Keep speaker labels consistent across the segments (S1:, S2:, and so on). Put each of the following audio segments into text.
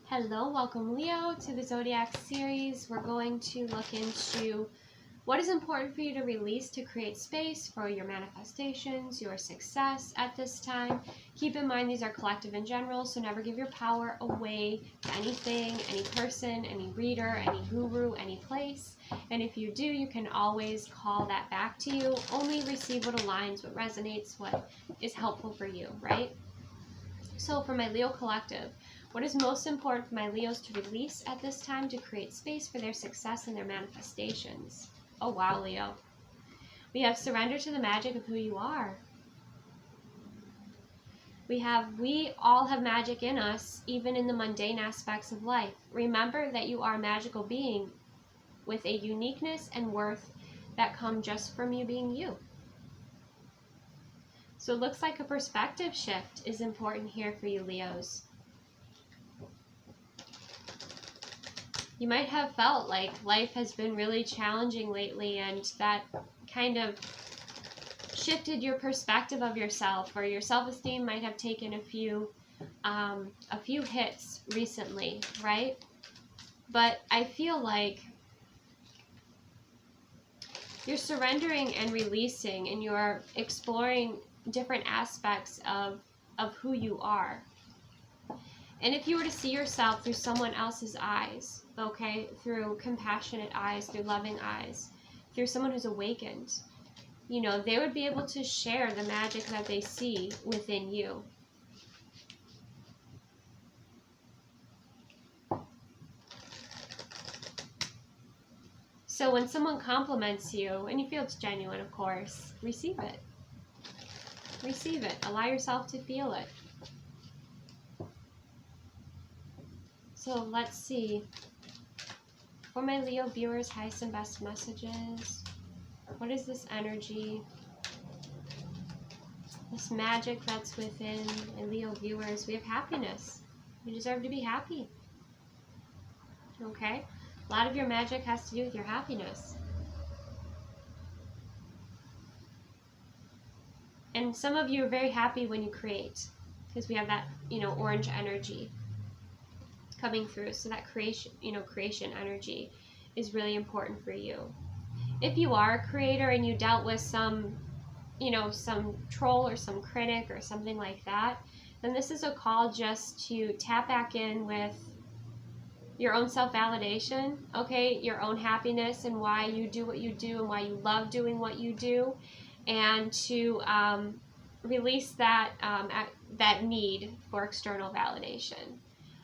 S1: Hello, welcome Leo to the Zodiac series. We're going to look into what is important for you to release to create space for your manifestations, your success at this time. Keep in mind these are collective in general, so never give your power away to anything, any person, any reader, any guru, any place. And if you do, you can always call that back to you. Only receive what aligns, what resonates, what is helpful for you, right? So for my Leo collective, what is most important for my Leos to release at this time to create space for their success and their manifestations? Oh wow, Leo. We have surrender to the magic of who you are. We all have magic in us, even in the mundane aspects of life. Remember that you are a magical being with a uniqueness and worth that come just from you being you. So it looks like a perspective shift is important here for you, Leos. You might have felt like life has been really challenging lately, and that kind of shifted your perspective of yourself, or your self-esteem might have taken a few hits recently, right? But I feel like you're surrendering and releasing, and you're exploring different aspects of who you are. And if you were to see yourself through someone else's eyes, okay, through compassionate eyes, through loving eyes, through someone who's awakened, you know, they would be able to share the magic that they see within you. So when someone compliments you, and you feel it's genuine, of course, receive it. Receive it. Allow yourself to feel it. So let's see. For my Leo viewers, highest and best messages. What is this energy? This magic that's within my Leo viewers. We have happiness. You deserve to be happy. Okay? A lot of your magic has to do with your happiness. And some of you are very happy when you create, because we have that, you know, orange energy coming through. So that creation energy is really important for you. If you are a creator and you dealt with some troll or some critic or something like that, then this is a call just to tap back in with your own self-validation, okay, your own happiness and why you do what you do and why you love doing what you do, and to release that that need for external validation.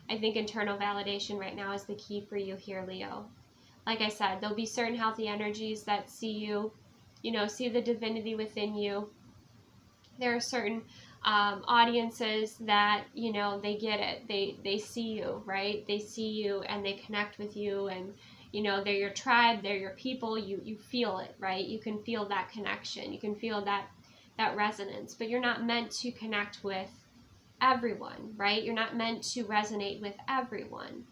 S1: I think internal validation right now is the key for you here, Leo. Like I said, there'll be certain healthy energies that see you, see the divinity within you. There are certain audiences that, they get it. They see you, right? They see you and they connect with you, and, they're your tribe, they're your people. You feel it, right? You can feel that connection. You can feel that resonance, but you're not meant to connect with everyone, right? You're not meant to resonate with everyone,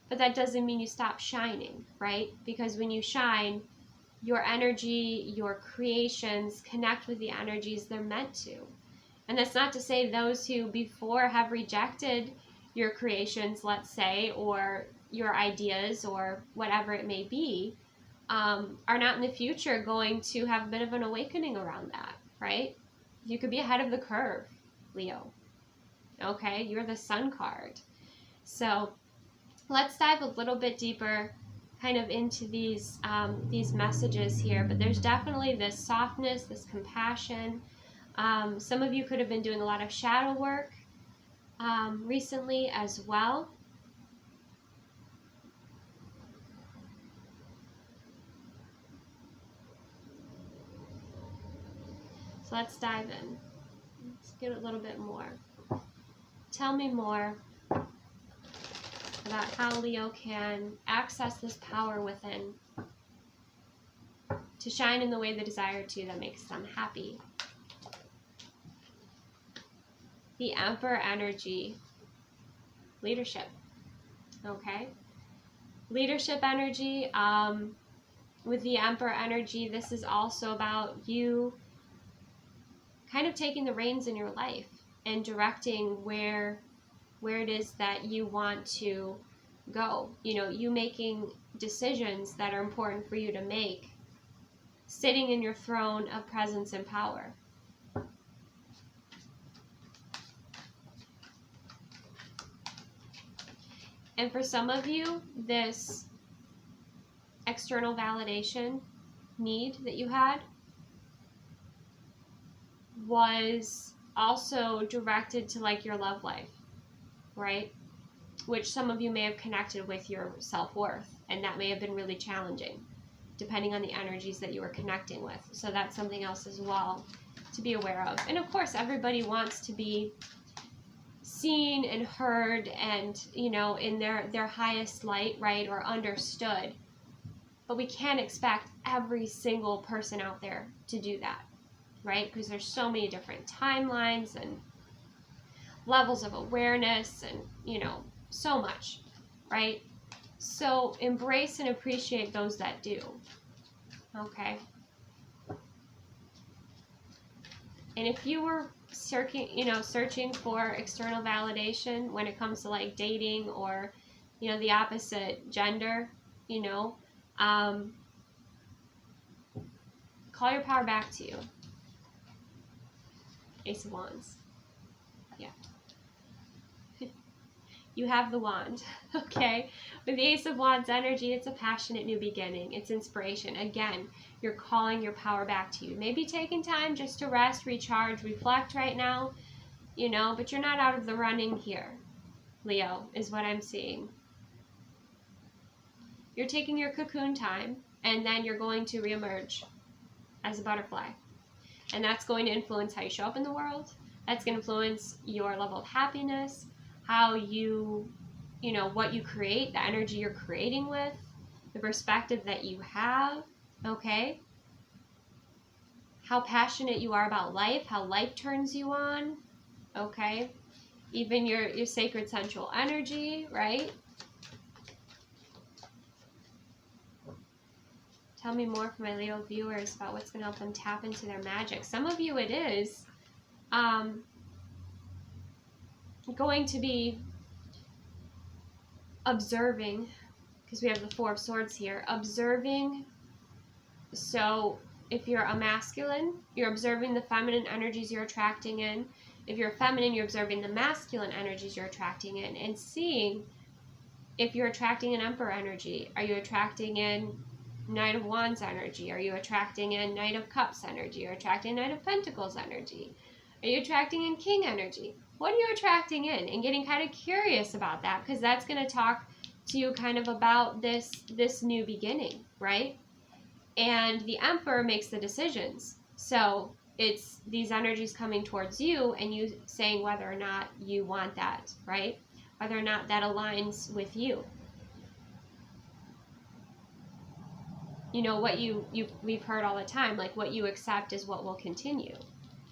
S1: but that doesn't mean you stop shining, right? Because when you shine, your energy, your creations connect with the energies they're meant to. And that's not to say those who before have rejected your creations, let's say, or your ideas or whatever it may be, are not in the future going to have a bit of an awakening around that, right? You could be ahead of the curve, Leo. Okay, you're the Sun card. So let's dive a little bit deeper kind of into these messages here. But there's definitely this softness, this compassion. Some of you could have been doing a lot of shadow work recently as well. So let's dive in. Let's get a little bit more. Tell me more about how Leo can access this power within to shine in the way they desire to, that makes them happy. The Emperor energy, leadership, okay? Leadership energy, with the Emperor energy, this is also about you kind of taking the reins in your life and directing where where it is that you want to go. You know, you making decisions that are important for you to make, sitting in your throne of presence and power. And for some of you, this external validation need that you had was also directed to like your love life, right? Which some of you may have connected with your self-worth, and that may have been really challenging depending on the energies that you were connecting with. So that's something else as well to be aware of. And of course, everybody wants to be seen and heard and, you know, in their highest light, right, or understood. But we can't expect every single person out there to do that, right? Because there's so many different timelines and levels of awareness and, you know, so much, right? So embrace and appreciate those that do, okay? And if you were searching for external validation when it comes to like dating or, you know, the opposite gender, you know, call your power back to you. Ace of Wands. Yeah. You have the wand, okay? With the Ace of Wands energy, it's a passionate new beginning. It's inspiration. Again, you're calling your power back to you. Maybe taking time just to rest, recharge, reflect right now, you know, but you're not out of the running here, Leo, is what I'm seeing. You're taking your cocoon time, and then you're going to reemerge as a butterfly. And that's going to influence how you show up in the world. That's going to influence your level of happiness, how you know, what you create, the energy you're creating with, the perspective that you have, okay? How passionate you are about life, how life turns you on, okay? Even your sacred sensual energy, right? Tell me more for my Leo viewers about what's going to help them tap into their magic. Some of you it is going to be observing, because we have the Four of Swords here, observing. So if you're a masculine, you're observing the feminine energies you're attracting in. If you're feminine, you're observing the masculine energies you're attracting in and seeing if you're attracting an Emperor energy. Are you attracting in Knight of Wands energy? Are you attracting in Knight of Cups energy? Are you attracting Knight of Pentacles energy? Are you attracting in King energy? What are you attracting in? And getting kind of curious about that, because that's going to talk to you kind of about this new beginning, right? And the Emperor makes the decisions. So it's these energies coming towards you and you saying whether or not you want that, right? Whether or not that aligns with you. You know, what we've heard all the time, like what you accept is what will continue.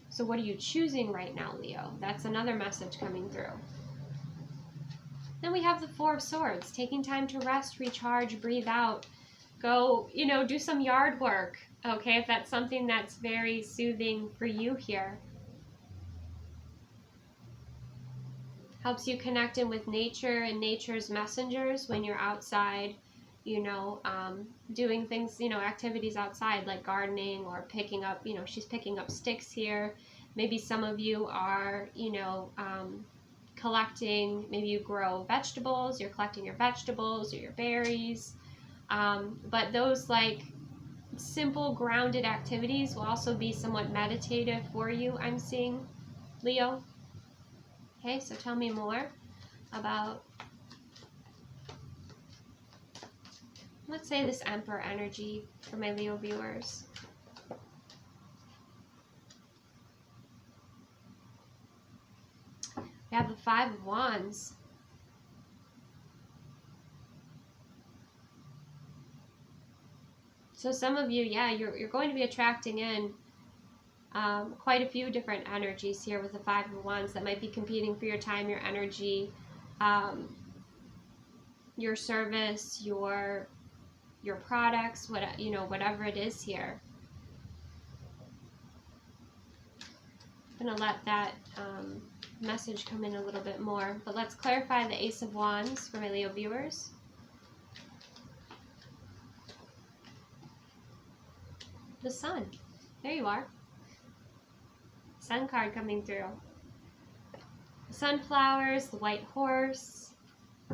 S1: So what are you choosing right now, Leo? That's another message coming through. Then we have the Four of Swords, taking time to rest, recharge, breathe out, go, you know, do some yard work, okay, if that's something that's very soothing for you here. Helps you connect in with nature and nature's messengers when you're outside, you know, doing things, you know, activities outside like gardening or picking up, you know, she's picking up sticks here. Maybe some of you are, you know, collecting, maybe you grow vegetables, you're collecting your vegetables or your berries. But those like simple grounded activities will also be somewhat meditative for you, I'm seeing, Leo. Okay, so tell me more about, let's say, this Emperor energy for my Leo viewers. We have the Five of Wands. So some of you, yeah, you're going to be attracting in quite a few different energies here with the Five of Wands that might be competing for your time, your energy, your service, your products, what, you know, whatever it is here. I'm gonna let that message come in a little bit more. But let's clarify the Ace of Wands for my Leo viewers. The Sun. There you are. Sun card coming through. The sunflowers, the white horse,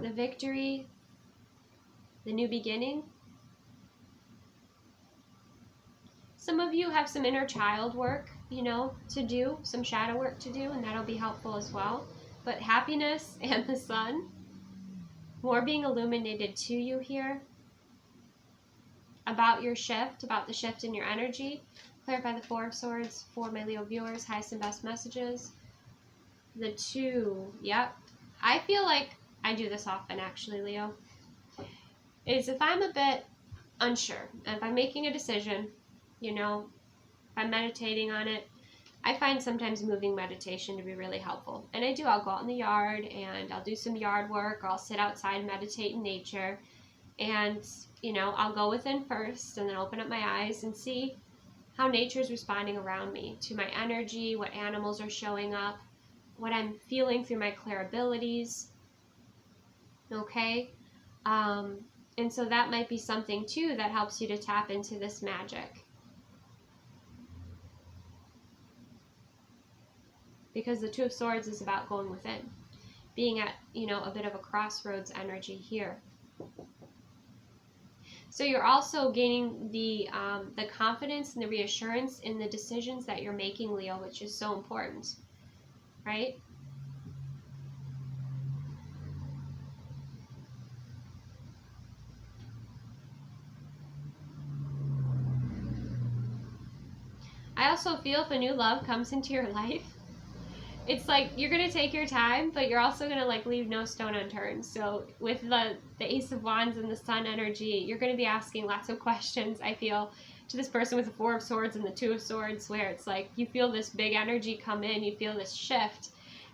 S1: the victory, the new beginning. Some of you have some inner child work, you know, to do, some shadow work to do, and that'll be helpful as well. But happiness and the sun, more being illuminated to you here about your shift, about the shift in your energy. Clarify the Four of Swords for my Leo viewers, highest and best messages. The 2, yep. I feel like I do this often actually, Leo, is if I'm a bit unsure, if I'm making a decision, you know, if I'm meditating on it, I find sometimes moving meditation to be really helpful. And I do, I'll go out in the yard and I'll do some yard work, or I'll sit outside and meditate in nature. And, you know, I'll go within first and then open up my eyes and see how nature's responding around me to my energy, what animals are showing up, what I'm feeling through my clear abilities. Okay? And so that might be something too that helps you to tap into this magic. Because the Two of Swords is about going within, being at, you know, a bit of a crossroads energy here. So you're also gaining the confidence and the reassurance in the decisions that you're making, Leo, which is so important, right? I also feel if a new love comes into your life, it's like you're going to take your time, but you're also going to like leave no stone unturned. So with the Ace of Wands and the Sun energy, you're going to be asking lots of questions, I feel, to this person with the Four of Swords and the Two of Swords, where it's like you feel this big energy come in, you feel this shift,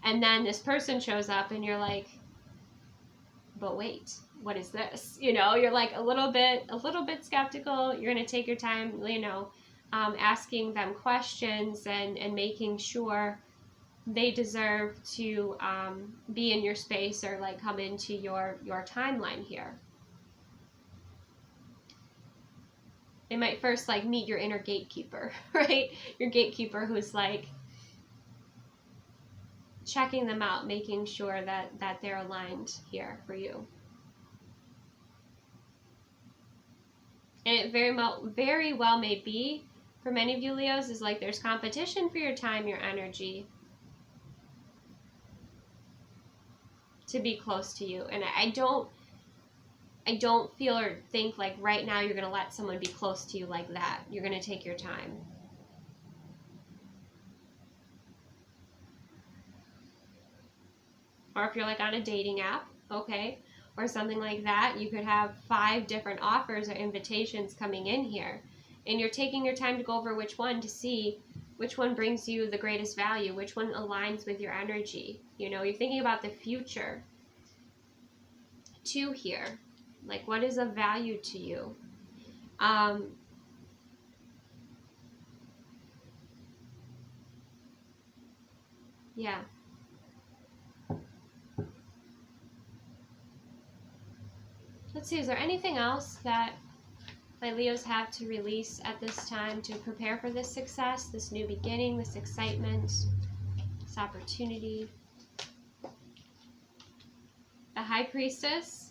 S1: and then this person shows up and you're like, but wait, what is this? You know, you're like a little bit skeptical. You're going to take your time, you know, asking them questions and making sure they deserve to be in your space or like come into your timeline here. They might first like meet your inner gatekeeper, right? Your gatekeeper who's like checking them out, making sure that they're aligned here for you. And it very well may be for many of you Leos is like there's competition for your time, your energy, to be close to you. And I don't feel or think like right now you're going to let someone be close to you like that. You're going to take your time. Or if you're like on a dating app, okay, or something like that, you could have 5 different offers or invitations coming in here. And you're taking your time to go over which one to see which one brings you the greatest value, which one aligns with your energy. You know, you're thinking about the future too here. Like, what is of value to you? Yeah. Let's see, is there anything else that my Leos have to release at this time to prepare for this success, this new beginning, this excitement, this opportunity? The High Priestess,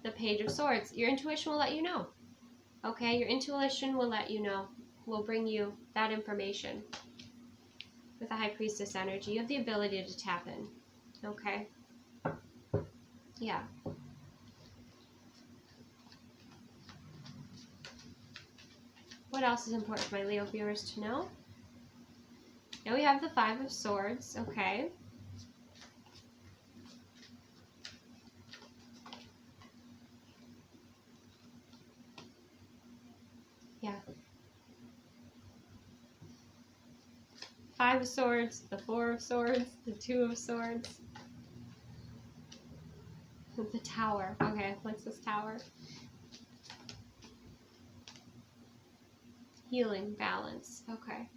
S1: the Page of Swords. Your intuition will let you know. Okay, your intuition will let you know, will bring you that information. With the High Priestess energy, you have the ability to tap in. Okay? Yeah. What else is important for my Leo viewers to know? Now we have the Five of Swords, okay? Yeah. Five of Swords, the Four of Swords, the Two of Swords. The Tower. Okay, what's this Tower? Healing, balance. Okay.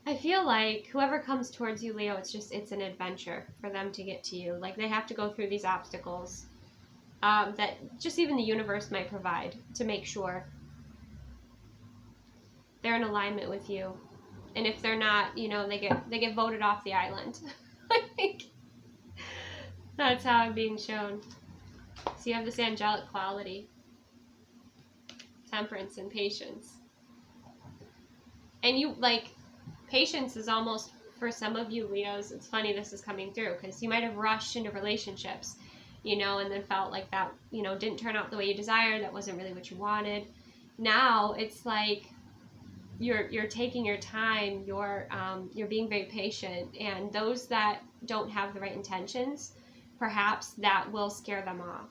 S1: I feel like whoever comes towards you, Leo, it's an adventure for them to get to you. Like, they have to go through these obstacles that just even the universe might provide to make sure they're in alignment with you. And if they're not, you know, they get voted off the island. Like, that's how I'm being shown. So you have this angelic quality, temperance and patience. And you, like, patience is almost, for some of you Leos, it's funny this is coming through, because you might have rushed into relationships, you know, and then felt like that, you know, didn't turn out the way you desired, that wasn't really what you wanted. Now it's like you're taking your time, you're being very patient, and those that don't have the right intentions, perhaps that will scare them off.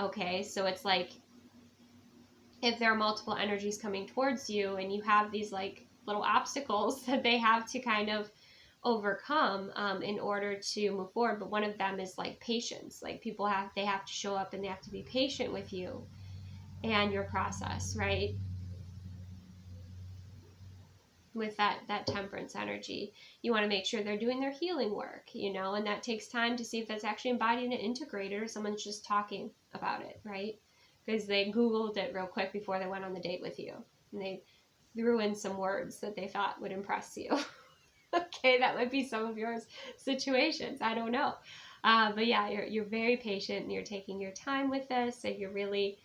S1: Okay, so it's like if there are multiple energies coming towards you and you have these like little obstacles that they have to kind of overcome in order to move forward, but one of them is like patience. Like, people have to show up and they have to be patient with you and your process, right? With that temperance energy, you want to make sure they're doing their healing work, you know, and that takes time to see if that's actually embodied and integrated, or someone's just talking about it, right? Because they Googled it real quick before they went on the date with you, and they threw in some words that they thought would impress you. Okay, that might be some of your situations, I don't know. But yeah, you're very patient and you're taking your time with this, and you're really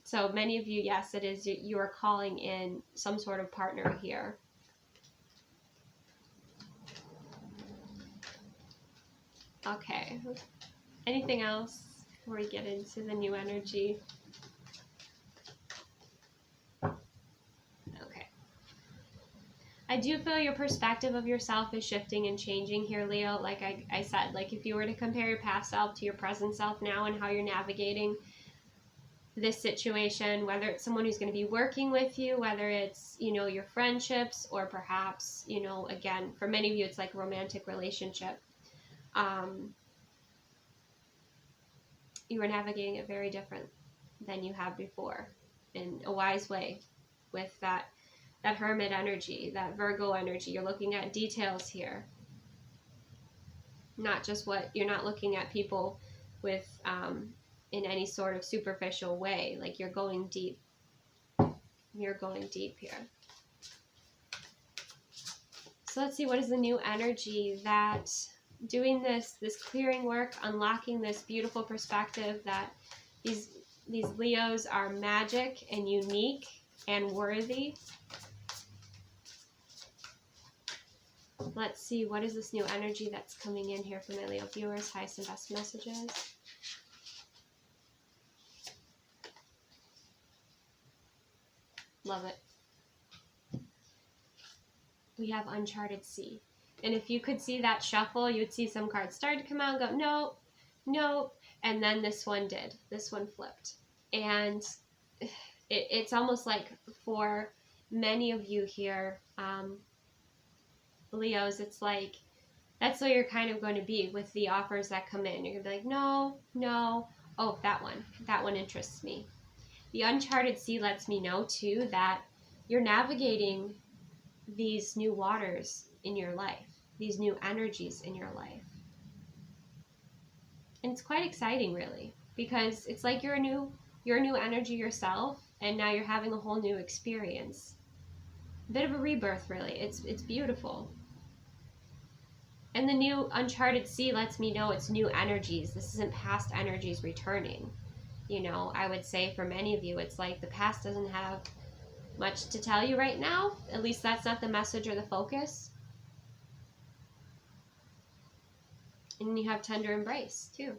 S1: so many of you, yes, it is, you are calling in some sort of partner here. Okay, anything else before we get into the new energy? Okay. I do feel your perspective of yourself is shifting and changing here, Leo. Like I said, like, if you were to compare your past self to your present self now and how you're navigating this situation, whether it's someone who's going to be working with you, whether it's, you know, your friendships, or perhaps, you know, again, for many of you, it's like a romantic relationship. You are navigating it very different than you have before, in a wise way, with that Hermit energy, that Virgo energy. You're looking at details here. Not just you're not looking at people with, in any sort of superficial way. Like, you're going deep. You're going deep here. So let's see, what is the new energy that doing this clearing work, unlocking this beautiful perspective that these Leos are magic and unique and worthy. Let's see, what is this new energy that's coming in here for my Leo viewers? Highest and best messages. Love it. We have Uncharted Sea. And if you could see that shuffle, you would see some cards start to come out and go, nope, nope. And then this one did. This one flipped. And it's almost like, for many of you here, Leos, it's like, that's what you're kind of going to be with the offers that come in. You're going to be like, no, no. Oh, that one interests me. The Uncharted Sea lets me know, too, that you're navigating these new waters in your life, these new energies in your life. And it's quite exciting, really, because it's like you're a new energy yourself, and now you're having a whole new experience. A bit of a rebirth, really. It's beautiful. And the new Uncharted Sea lets me know it's new energies. This isn't past energies returning. You know, I would say for many of you, it's like the past doesn't have much to tell you right now. At least that's not the message or the focus. And you have tender embrace, too.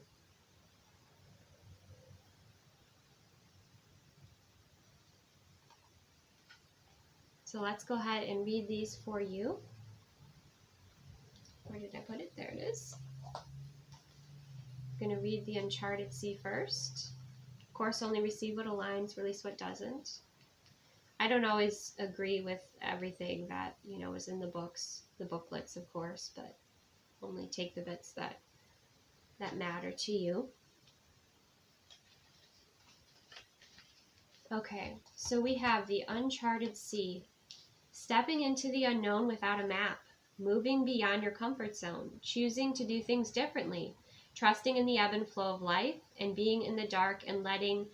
S1: So let's go ahead and read these for you. Where did I put it? There it is. I'm going to read the Uncharted Sea first. Of course, only receive what aligns, release what doesn't. I don't always agree with everything that, you know, is in the books, the booklets, of course, but only take the bits that matter to you. Okay, so we have the Uncharted Sea Stepping into the unknown without a map, moving beyond your comfort zone, choosing to do things differently, trusting in the ebb and flow of life, and being in the dark and letting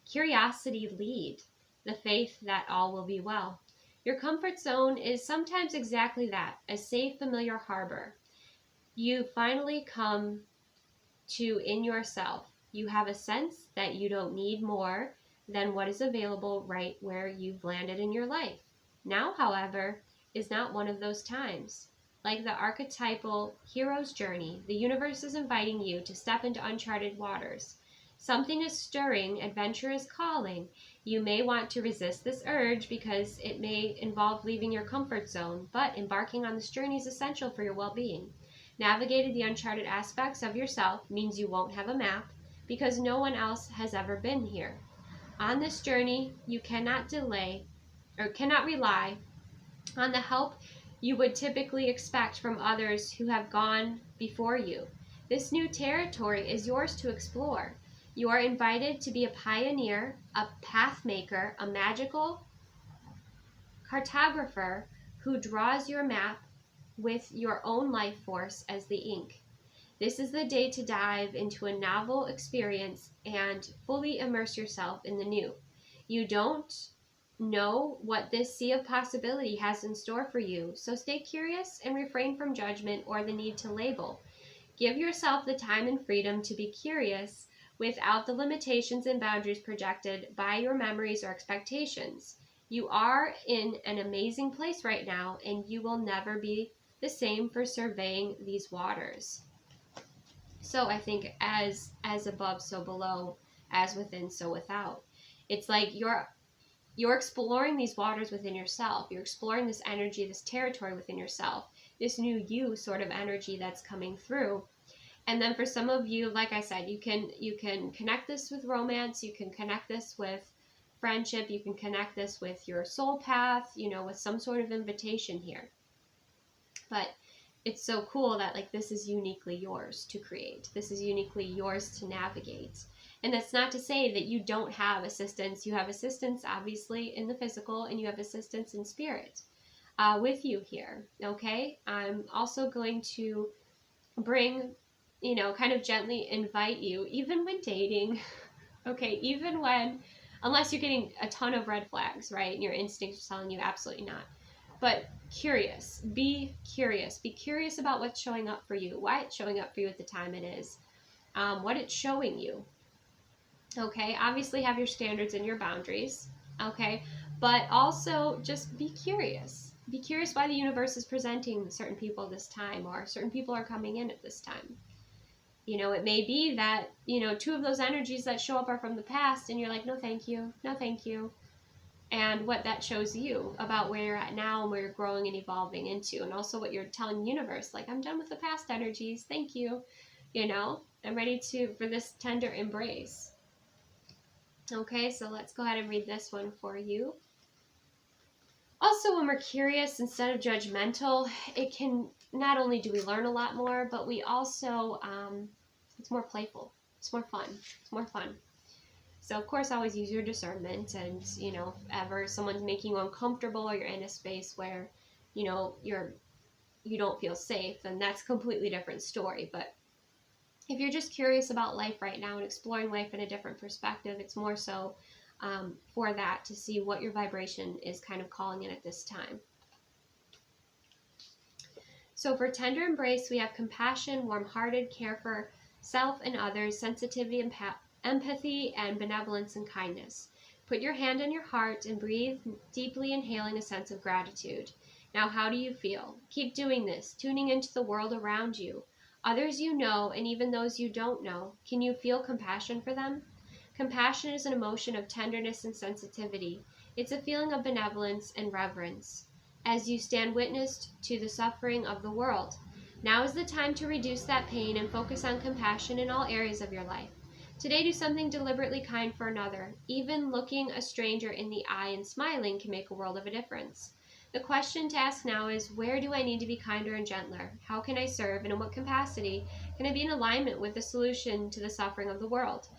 S1: curiosity lead, the faith that all will be well. Your comfort zone is sometimes exactly that, a safe, familiar harbor. You finally come to in yourself. You have a sense that you don't need more than what is available right where you've landed in your life. Now, however, is not one of those times. Like the archetypal hero's journey, the universe is inviting you to step into uncharted waters. Something is stirring, adventure is calling. You may want to resist this urge because it may involve leaving your comfort zone, but embarking on this journey is essential for your well-being. Navigating the uncharted aspects of yourself means you won't have a map because no one else has ever been here. On this journey, you cannot rely on the help you would typically expect from others who have gone before you. This new territory is yours to explore. You are invited to be a pioneer, a path maker, a magical cartographer who draws your map with your own life force as the ink. This is the day to dive into a novel experience and fully immerse yourself in the new. You don't know what this sea of possibility has in store for you, so stay curious and refrain from judgment or the need to label. Give yourself the time and freedom to be curious without the limitations and boundaries projected by your memories or expectations. You are in an amazing place right now, and you will never be the same for surveying these waters. So I think as above, so below, as within, so without. It's like you're exploring these waters within yourself. You're exploring this energy, this territory within yourself, this new you sort of energy that's coming through. And then for some of you, like I said, you can connect this with romance, you can connect this with friendship, you can connect this with your soul path, with some sort of invitation here. But it's so cool that this is uniquely yours to create. This is uniquely yours to navigate. And that's not to say that you don't have assistance. You have assistance, obviously, in the physical, and you have assistance in spirit with you here, okay? I'm also going to bring, kind of gently invite you, even when dating, okay, even when, unless you're getting a ton of red flags, right, and your instincts are telling you absolutely not. But curious, be curious about what's showing up for you, why it's showing up for you at the time it is, what it's showing you. Okay, obviously have your standards and your boundaries, okay, but also just be curious. Be curious why the universe is presenting certain people this time, or certain people are coming in at this time. It may be that, two of those energies that show up are from the past, and you're like, no thank you, no thank you. And what that shows you about where you're at now and where you're growing and evolving into, and also what you're telling the universe, like, I'm done with the past energies, thank you, I'm ready for this tender embrace. Okay, so let's go ahead and read this one for you. Also, when we're curious instead of judgmental, it can, not only do we learn a lot more, but we also, it's more playful, it's more fun. So, of course, always use your discernment, and, if ever someone's making you uncomfortable, or you're in a space where, you don't feel safe, then that's a completely different story. But if you're just curious about life right now and exploring life in a different perspective, it's more so for that, to see what your vibration is kind of calling in at this time. So for tender embrace, we have compassion, warm-hearted, care for self and others, sensitivity, empathy, and benevolence and kindness. Put your hand on your heart and breathe deeply, inhaling a sense of gratitude. Now, how do you feel? Keep doing this, tuning into the world around you. Others you know, and even those you don't know. Can you feel compassion for them? Compassion is an emotion of tenderness and sensitivity. It's a feeling of benevolence and reverence as you stand witness to the suffering of the world. Now is the time to reduce that pain and focus on compassion in all areas of your life. Today, do something deliberately kind for another. Even looking a stranger in the eye and smiling can make a world of a difference. The question to ask now is, where do I need to be kinder and gentler? How can I serve, and in what capacity can I be in alignment with the solution to the suffering of the world?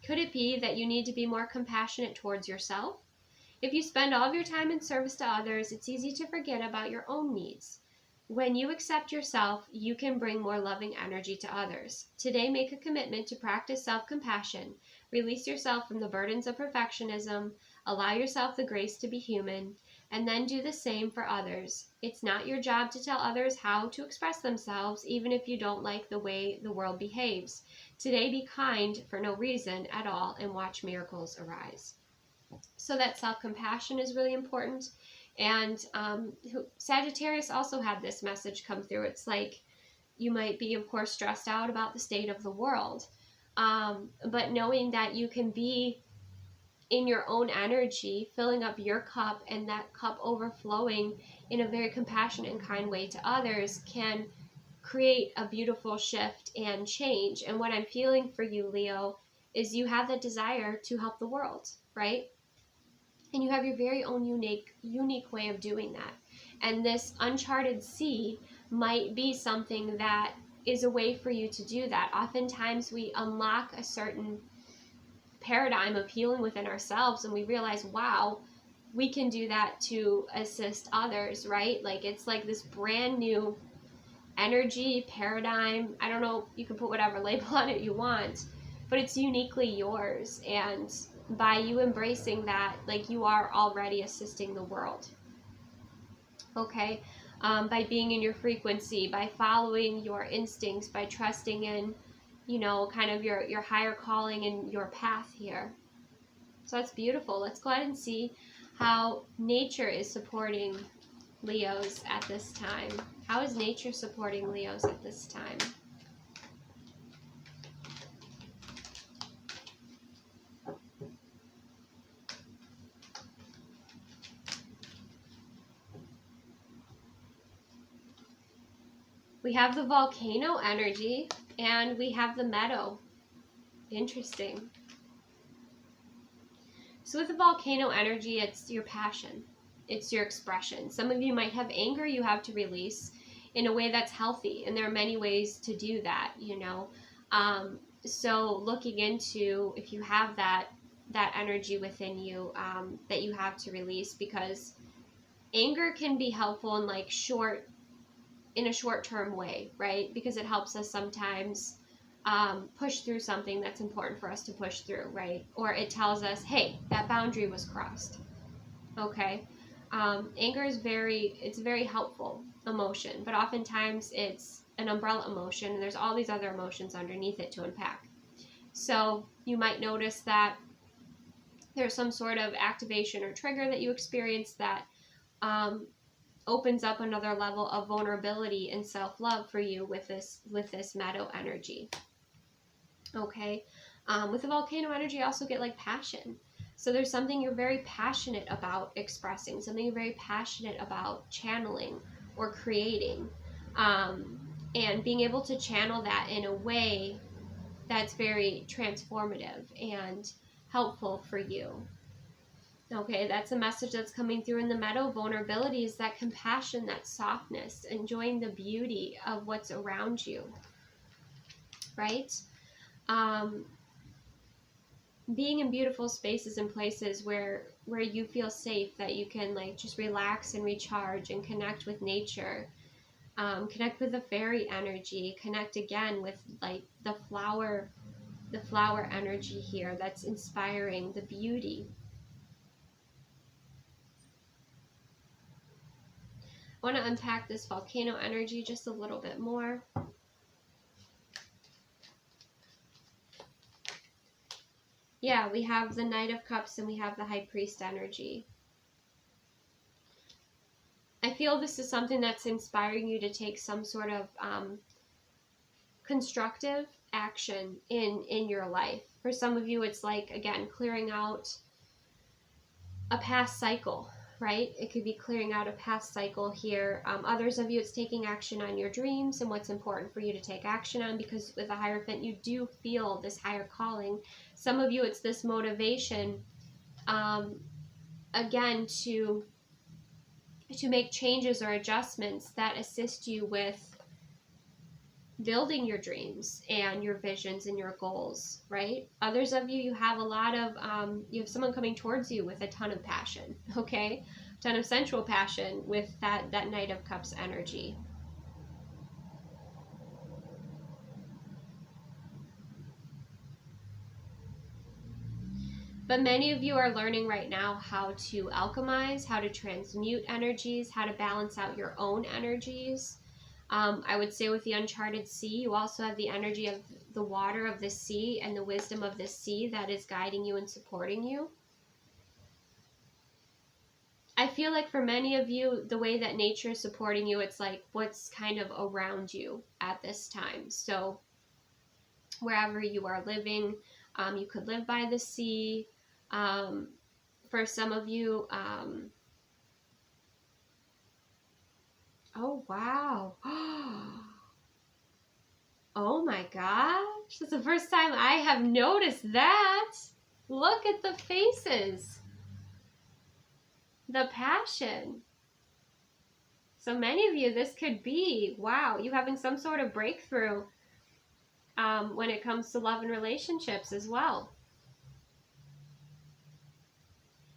S1: Could it be that you need to be more compassionate towards yourself? If you spend all of your time in service to others, it's easy to forget about your own needs. When you accept yourself, you can bring more loving energy to others. Today, make a commitment to practice self-compassion. Release yourself from the burdens of perfectionism. Allow yourself the grace to be human, and then do the same for others. It's not your job to tell others how to express themselves, even if you don't like the way the world behaves. Today, be kind for no reason at all and watch miracles arise. So that self-compassion is really important. And Sagittarius also had this message come through. It's like you might be, of course, stressed out about the state of the world. But knowing that you can be in your own energy, filling up your cup, and that cup overflowing in a very compassionate and kind way to others can create a beautiful shift and change. And what I'm feeling for you, Leo, is you have the desire to help the world, right? And you have your very own unique way of doing that. And this uncharted sea might be something that is a way for you to do that. Oftentimes we unlock a certain paradigm of healing within ourselves and we realize, wow, we can do that to assist others, right? Like it's like this brand new energy paradigm. I don't know, you can put whatever label on it you want, but it's uniquely yours. And by you embracing that, like you are already assisting the world. Okay? By being in your frequency, by following your instincts, by trusting in, you know, kind of your higher calling and your path here. So that's beautiful. Let's go ahead and see how nature is supporting Leos at this time. How is nature supporting Leos at this time? We have the volcano energy and we have the meadow. Interesting. So with the volcano energy, it's your passion. It's your expression. Some of you might have anger you have to release in a way that's healthy. And there are many ways to do that, you know. So looking into if you have that energy within you that you have to release, because anger can be helpful in like in a short-term way, right? Because it helps us sometimes push through something that's important for us to push through, right? Or it tells us, hey, that boundary was crossed. Okay. Anger is it's a very helpful emotion, but oftentimes it's an umbrella emotion and there's all these other emotions underneath it to unpack. So you might notice that there's some sort of activation or trigger that you experience that opens up another level of vulnerability and self-love for you with this meadow energy. Okay. With the volcano energy, you also get like passion. So there's something you're very passionate about expressing, something you're very passionate about channeling or creating, and being able to channel that in a way that's very transformative and helpful for you. Okay, that's a message that's coming through in the meadow. Vulnerability is that compassion, that softness, enjoying the beauty of what's around you, right? Being in beautiful spaces and places where you feel safe, that you can like just relax and recharge and connect with nature, connect with the fairy energy, connect again with like the flower energy here that's inspiring, the beauty. I want to unpack this volcano energy just a little bit more. Yeah, we have the Knight of Cups and we have the High Priest energy. I feel this is something that's inspiring you to take some sort of constructive action in your life. For some of you, it's like, again, clearing out a past cycle, right? It could be clearing out a past cycle here. Others of you, it's taking action on your dreams and what's important for you to take action on, because with a Hierophant, you do feel this higher calling. Some of you, it's this motivation, again, to make changes or adjustments that assist you with building your dreams and your visions and your goals, right? Others of you, you have a lot of, you have someone coming towards you with a ton of passion, okay? A ton of sensual passion with that Knight of Cups energy. But many of you are learning right now how to alchemize, how to transmute energies, how to balance out your own energies. I would say with the uncharted sea, you also have the energy of the water of the sea and the wisdom of the sea that is guiding you and supporting you. I feel like for many of you, the way that nature is supporting you, it's like what's kind of around you at this time. So wherever you are living, you could live by the sea. For some of you, oh wow. Oh my gosh, that's the first time I have noticed that. Look at the faces. The passion. So many of you, this could be, wow, you having some sort of breakthrough when it comes to love and relationships as well.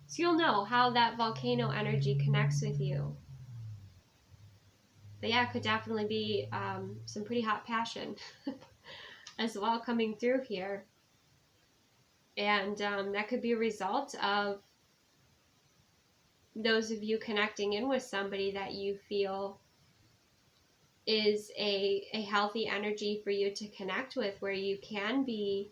S1: So you'll know how that volcano energy connects with you. But yeah, it could definitely be some pretty hot passion as well coming through here. And that could be a result of those of you connecting in with somebody that you feel is a healthy energy for you to connect with, where you can be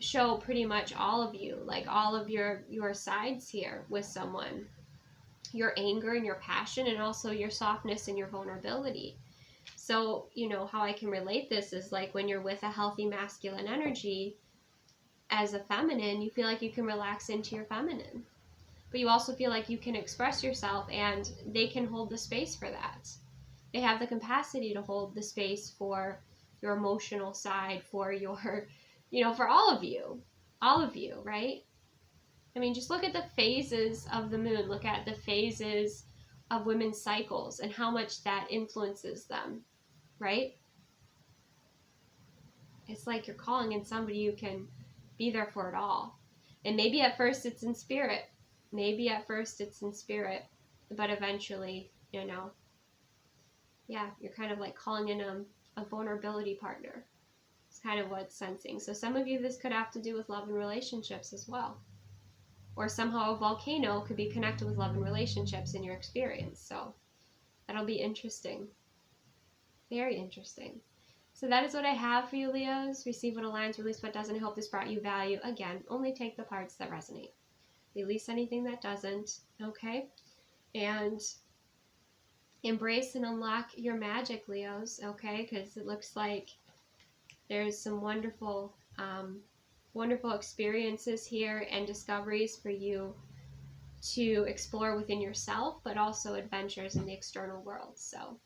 S1: show pretty much all of you, like all of your sides here with someone, your anger and your passion, and also your softness and your vulnerability. So, you know, how I can relate this is like when you're with a healthy masculine energy as a feminine, you feel like you can relax into your feminine, but you also feel like you can express yourself and they can hold the space for that. They have the capacity to hold the space for your emotional side, for your, you know, for all of you, right? I mean, just look at the phases of the moon. Look at the phases of women's cycles and how much that influences them, right? It's like you're calling in somebody who can be there for it all. And maybe at first it's in spirit. But eventually, you know, yeah, you're kind of like calling in a vulnerability partner. It's kind of what it's sensing. So some of you, this could have to do with love and relationships as well. Or somehow a volcano could be connected with love and relationships in your experience. So that'll be interesting. Very interesting. So that is what I have for you, Leos. Receive what aligns, release what doesn't. I hope this brought you value. Again, only take the parts that resonate. Release anything that doesn't, okay? And embrace and unlock your magic, Leos, okay? Because it looks like there's some wonderful, wonderful experiences here and discoveries for you to explore within yourself, but also adventures in the external world. So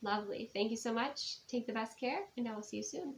S1: lovely. Thank you so much. Take the best care, and I will see you soon.